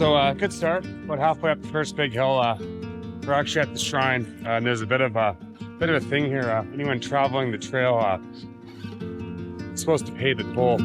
So good start. About halfway up the first big hill. We're actually at the shrine, and there's a bit of a thing here. Anyone traveling the trail is supposed to pay the toll.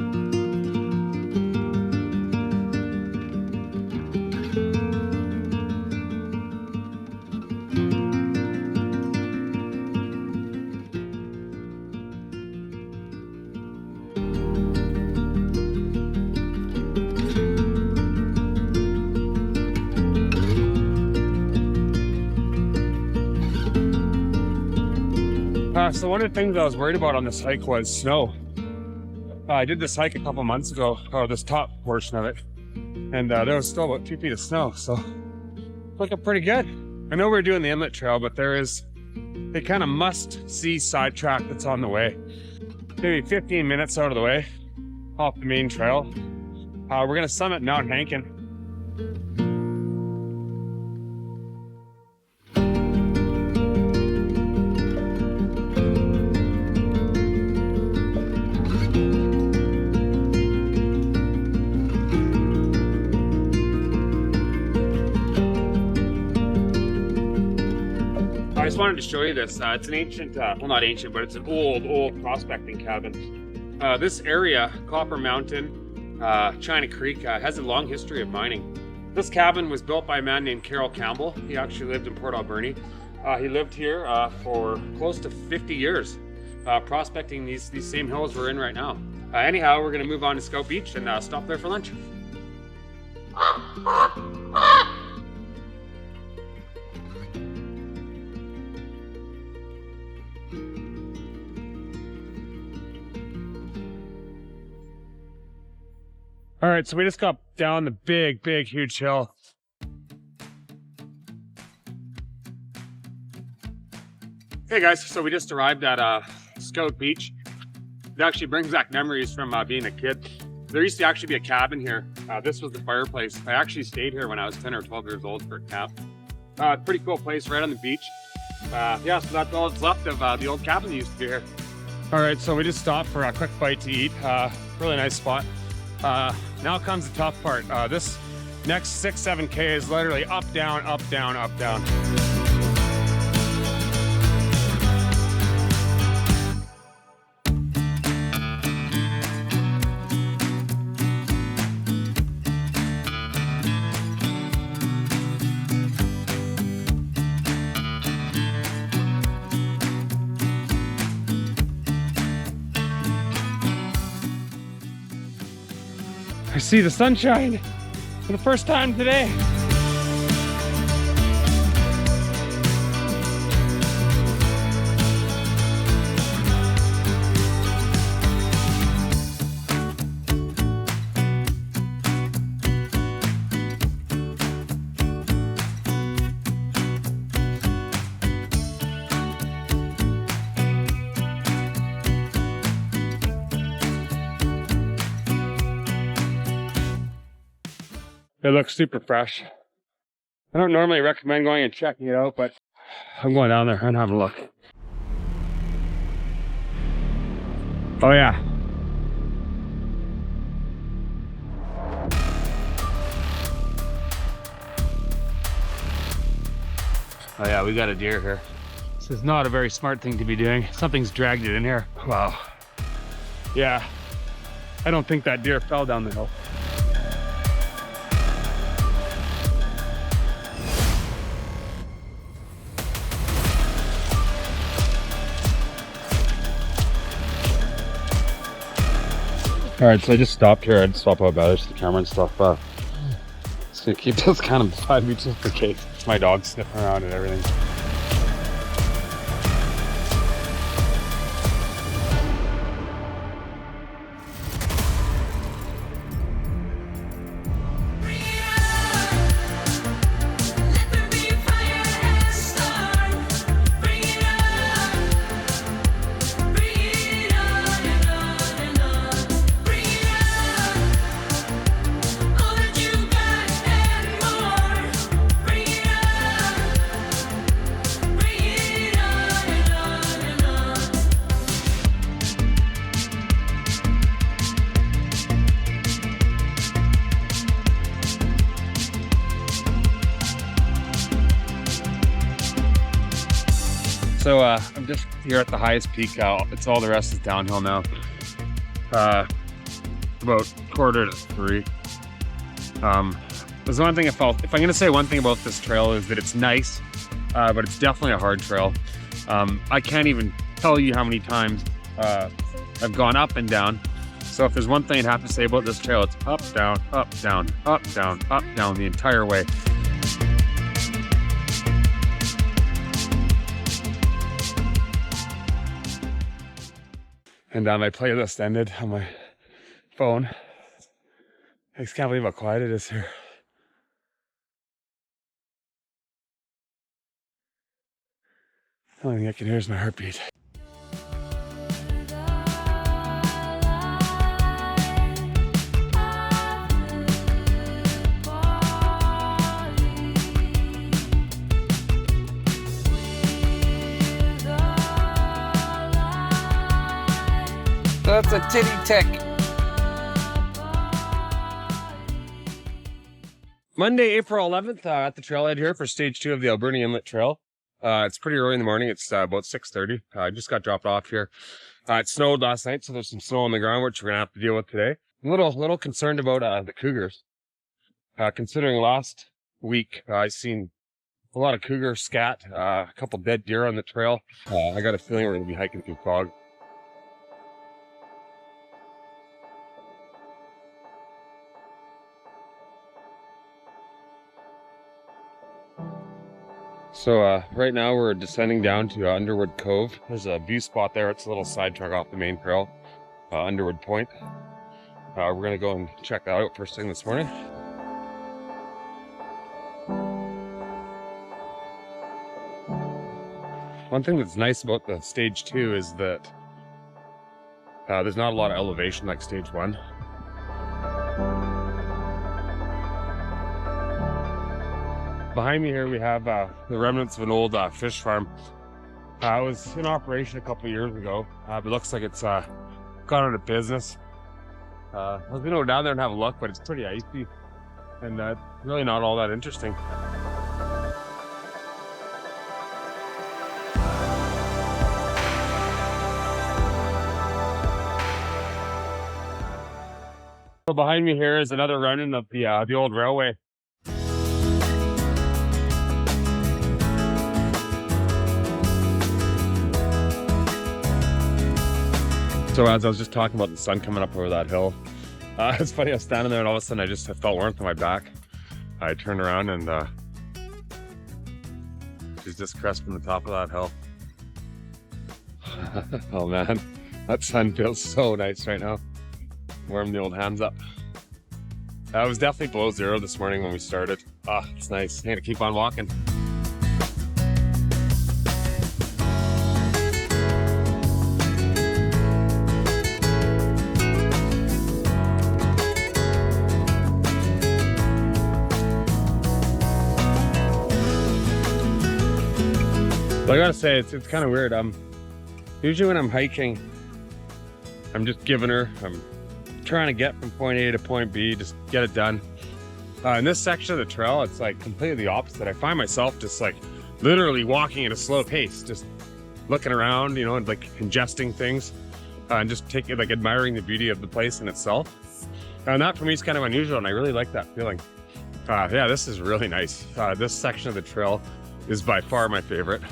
So one of the things I was worried about on this hike was snow. I did this hike a couple months ago, or this top portion of it, and there was still about 2 feet of snow, so looking pretty good. I know we're doing the inlet trail, but there is a kind of must-see sidetrack that's on the way. Maybe 15 minutes out of the way, off the main trail. We're gonna summit Mount Hankin. I just wanted to show you this. It's an ancient, well, not ancient, but it's an old prospecting cabin. This area, Copper Mountain, China Creek, has a long history of mining. This cabin was built by a man named Carroll Campbell. He actually lived in Port Alberni. He lived here for close to 50 years, prospecting these same hills we're in right now. Anyhow, we're gonna move on to Scout Beach and stop there for lunch. All right, so we just got down the big, huge hill. Hey guys, so we just arrived at Scout Beach. It actually brings back memories from being a kid. There used to actually be a cabin here. This was the fireplace. I actually stayed here when I was 10 or 12 years old for a camp. Pretty cool place right on the beach. Yeah, so that's all that's left of the old cabin that used to be here. All right, so we just stopped for a quick bite to eat. Really nice spot. Now comes the tough part. This next 6-7K is literally up, down, up, down, up, down. I see the sunshine for the first time today. It looks super fresh. I don't normally recommend going and checking it out, but I'm going down there and having a look. Oh yeah. Oh yeah, we got a deer here. This is not a very smart thing to be doing. Something's dragged it in here. Wow. Yeah, I don't think that deer fell down the hill. All right, so I just stopped here. I had to swap out batteries to the camera and stuff. Just gonna keep this kind of beside me just in case. It's my dog sniffing around and everything. So I'm just here at the highest peak. It's all the rest is downhill now. About 2:45. There's one thing if I'm gonna say one thing about this trail is that it's nice, but it's definitely a hard trail. I can't even tell you how many times I've gone up and down. So if there's one thing I'd have to say about this trail, it's up, down, up, down, up, down, up, down the entire way. And my playlist ended on my phone. I just can't believe how quiet it is here. The only thing I can hear is my heartbeat. That's a titty tick. Monday, April 11th, at the trailhead here for stage 2 of the Alberni Inlet Trail. It's pretty early in the morning. It's about 6:30. I just got dropped off here. It snowed last night, so there's some snow on the ground, which we're gonna have to deal with today. I'm a little concerned about the cougars. Considering last week I seen a lot of cougar scat, a couple dead deer on the trail. I got a feeling we're gonna be hiking through fog. So right now we're descending down to Underwood Cove. There's a view spot there. It's a little sidetrack off the main trail, Underwood Point. We're gonna go and check that out first thing this morning. One thing that's nice about the stage 2 is that there's not a lot of elevation like stage 1. Behind me here we have the remnants of an old fish farm. It was in operation a couple years ago, but it looks like it's gone out of business. I was gonna go down there and have a look, but it's pretty icy and really not all that interesting. So behind me here is another remnant of the old railway. So as I was just talking about the sun coming up over that hill, it's funny, I was standing there and all of a sudden I felt warmth on my back. I turned around and she's just cresting the top of that hill. Oh man, that sun feels so nice right now. Warm the old hands up. It was definitely below 0 this morning when we started. It's nice. I'm gonna keep on walking. So I gotta say, it's kind of weird. Usually when I'm hiking, I'm just giving her. I'm trying to get from point A to point B, just get it done. In this section of the trail, it's like completely the opposite. I find myself just like literally walking at a slow pace, just looking around, you know, and like ingesting things, and just taking, like, admiring the beauty of the place in itself. And that for me is kind of unusual, and I really like that feeling. Yeah, this is really nice. This section of the trail is by far my favorite.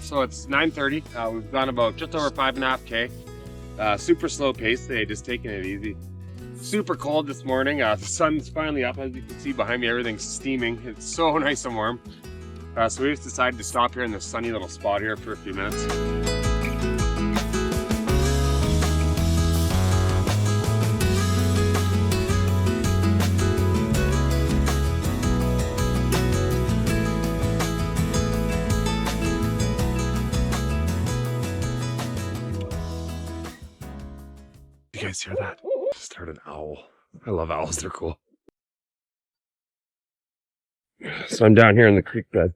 So it's 9:30. We've gone about just over 5.5 K. Super slow pace today, just taking it easy. Super cold this morning. The sun's finally up, as you can see behind me. Everything's steaming. It's so nice and warm. So we just decided to stop here in this sunny little spot here for a few minutes. You guys hear that? Just heard an owl. I love owls, they're cool. So I'm down here in the creek bed.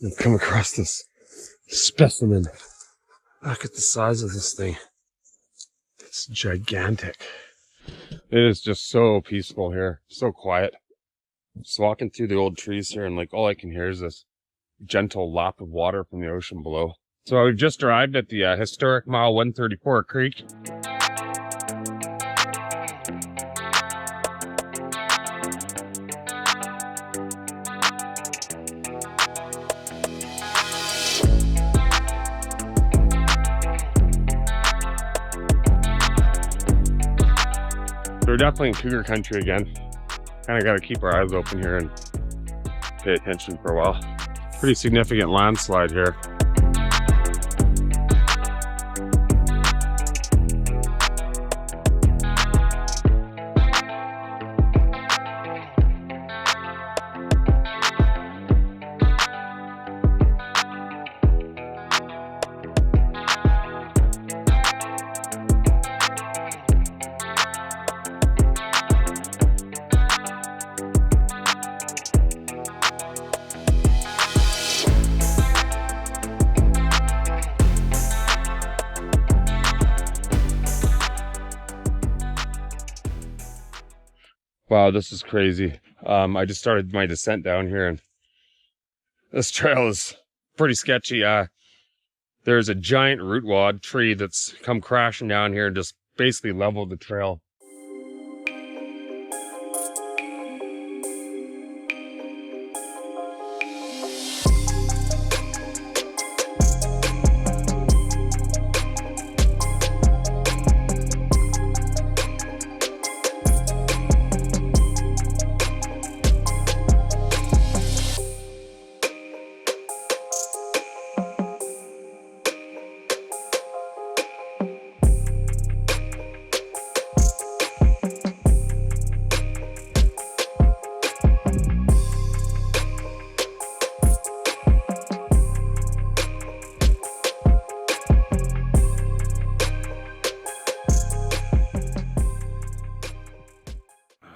and come across this specimen. Look at the size of this thing. It's gigantic. It is just so peaceful here, so quiet. Just walking through the old trees here, and like all I can hear is this gentle lap of water from the ocean below. So we've just arrived at the historic mile 134 creek. We're definitely in cougar country again. Kind of got to keep our eyes open here and pay attention for a while. Pretty significant landslide here. Wow, this is crazy. I just started my descent down here, and this trail is pretty sketchy. There's a giant root wad tree that's come crashing down here and just basically leveled the trail.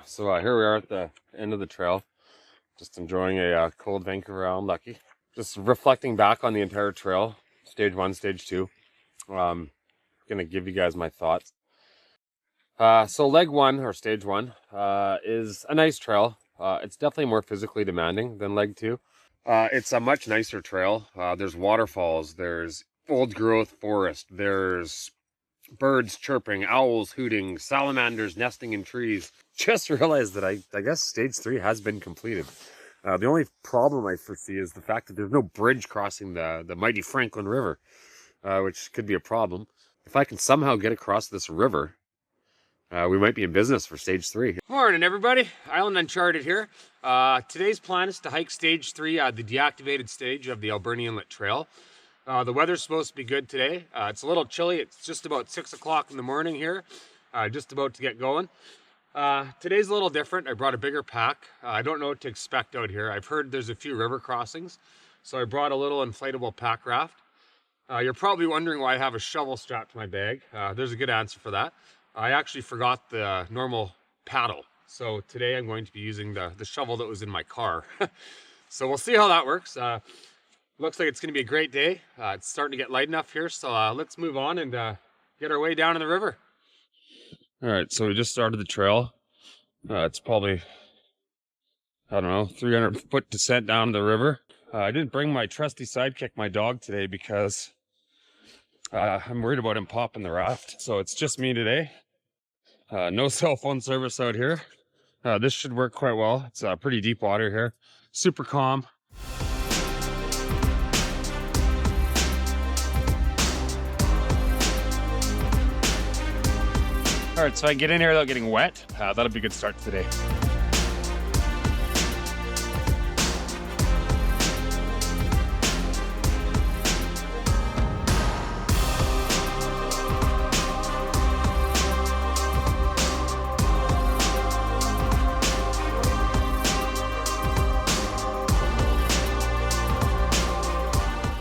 So here we are at the end of the trail, just enjoying a cold Vancouver Island Lucky. Just reflecting back on the entire trail, stage 1, stage 2. Gonna give you guys my thoughts. So leg 1, or stage 1, is a nice trail. It's definitely more physically demanding than leg 2. It's a much nicer trail. There's waterfalls, there's old growth forest, there's birds chirping, owls hooting, salamanders nesting in trees. Just realized that I guess stage 3 has been completed. The only problem I foresee is the fact that there's no bridge crossing the mighty Franklin River, which could be a problem. If I can somehow get across this river, we might be in business for stage 3. Morning, everybody. Island Uncharted here. Today's plan is to hike stage 3, the deactivated stage of the Alberni Inlet Trail. The weather's supposed to be good today. It's a little chilly. It's just about 6 o'clock in the morning here. Just about to get going. Today's a little different. I brought a bigger pack. I don't know what to expect out here. I've heard there's a few river crossings, so I brought a little inflatable pack raft. You're probably wondering why I have a shovel strapped to my bag. There's a good answer for that. I actually forgot the normal paddle, so today I'm going to be using the shovel that was in my car. So we'll see how that works. Looks like it's going to be a great day. It's starting to get light enough here, so let's move on and get our way down in the river. All right, so we just started the trail. It's probably, I don't know, 300-foot descent down the river. I didn't bring my trusty sidekick, my dog, today because I'm worried about him popping the raft. So it's just me today. No cell phone service out here. This should work quite well. It's pretty deep water here. Super calm. All right, so I get in here without getting wet. That'll be a good start to the day.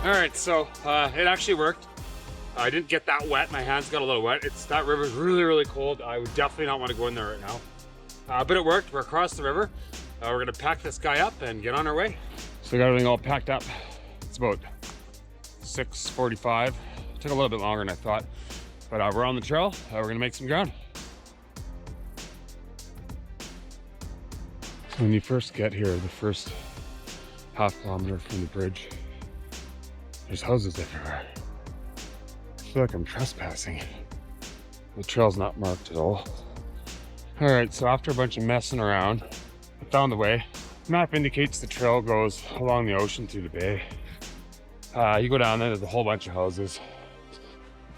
All right, so it actually worked. I didn't get that wet. My hands got a little wet. That river's really, really cold. I would definitely not want to go in there right now. But it worked. We're across the river. We're gonna pack this guy up and get on our way. So we got everything all packed up. It's about 6:45. Took a little bit longer than I thought, but we're on the trail. We're gonna make some ground. When you first get here, the first half kilometer from the bridge, there's houses everywhere. I feel like I'm trespassing. The trail's not marked at all. All right, so after a bunch of messing around, I found the way. The map indicates the trail goes along the ocean through the bay. You go down there, there's a whole bunch of houses.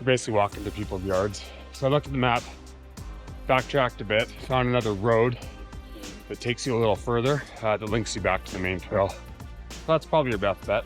You're basically walking to people's yards. So I looked at the map, backtracked a bit, found another road that takes you a little further, that links you back to the main trail. So that's probably your best bet.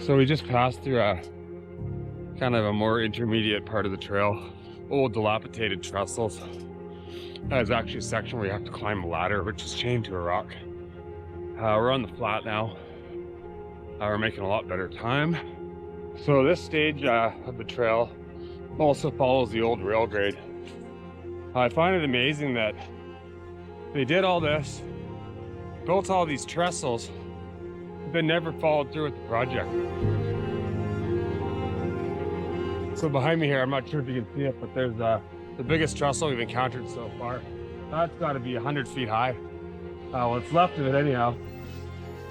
So we just passed through a kind of a more intermediate part of the trail. Old dilapidated trestles. There's actually a section where you have to climb a ladder, which is chained to a rock. We're on the flat now. We're making a lot better time. So this stage of the trail also follows the old rail grade. I find it amazing that they did all this, built all these trestles, but never followed through with the project. So behind me here, I'm not sure if you can see it, but there's the biggest trestle we've encountered so far. That's got to be 100 feet high. What's left of it anyhow.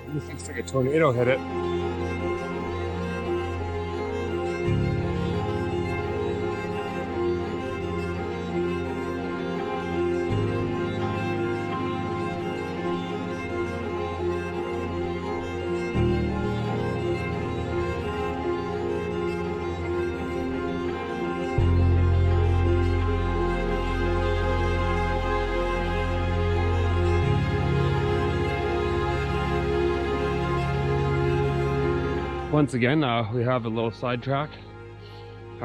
This looks like a tornado hit it. Once again, we have a little sidetrack,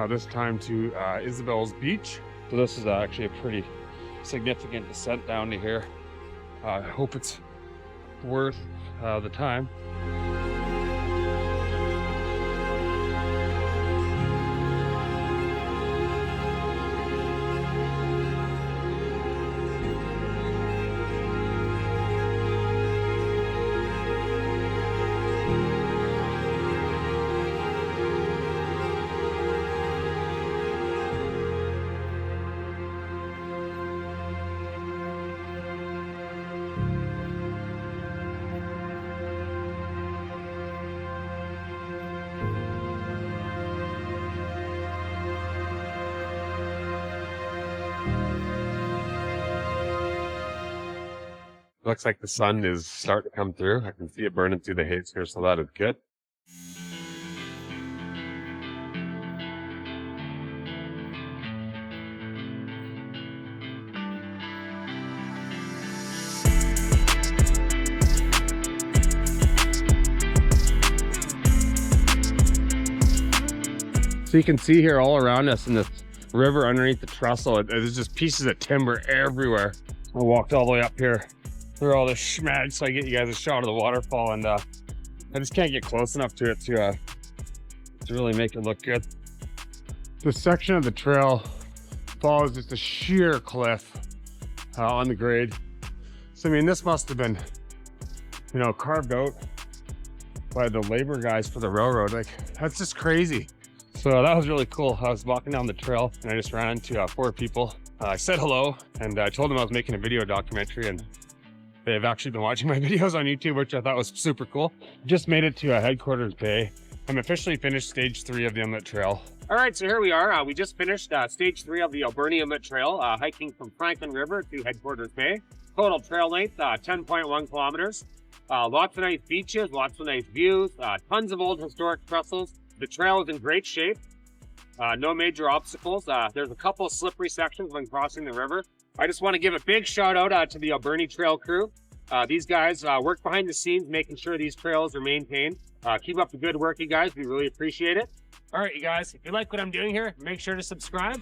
this time to Isabel's Beach. So this is actually a pretty significant descent down to here. I hope it's worth the time. Looks like the sun is starting to come through. I can see it burning through the haze here, so that is good. So you can see here all around us in this river underneath the trestle, there's just pieces of timber everywhere. I walked all the way up here through all this schmag so I get you guys a shot of the waterfall, and I just can't get close enough to it to really make it look good. This section of the trail follows just a sheer cliff on the grade. So I mean, this must have been, you know, carved out by the labor guys for the railroad. Like, that's just crazy. So that was really cool. I was walking down the trail and I just ran into 4 people I said hello, and I told them I was making a video documentary, and they've actually been watching my videos on YouTube, which I thought was super cool. Just made it to Headquarters Bay. I'm officially finished stage 3 of the Inlet Trail. All right, so here we are. We just finished stage 3 of the Alberni Inlet Trail, hiking from Franklin River to Headquarters Bay. Total trail length, 10.1 kilometers. Lots of nice beaches, lots of nice views, tons of old historic trestles. The trail is in great shape. No major obstacles. There's a couple of slippery sections when crossing the river. I just want to give a big shout out to the Alberni Trail crew. These guys work behind the scenes, making sure these trails are maintained. Keep up the good work, you guys. We really appreciate it. All right, you guys, if you like what I'm doing here, make sure to subscribe.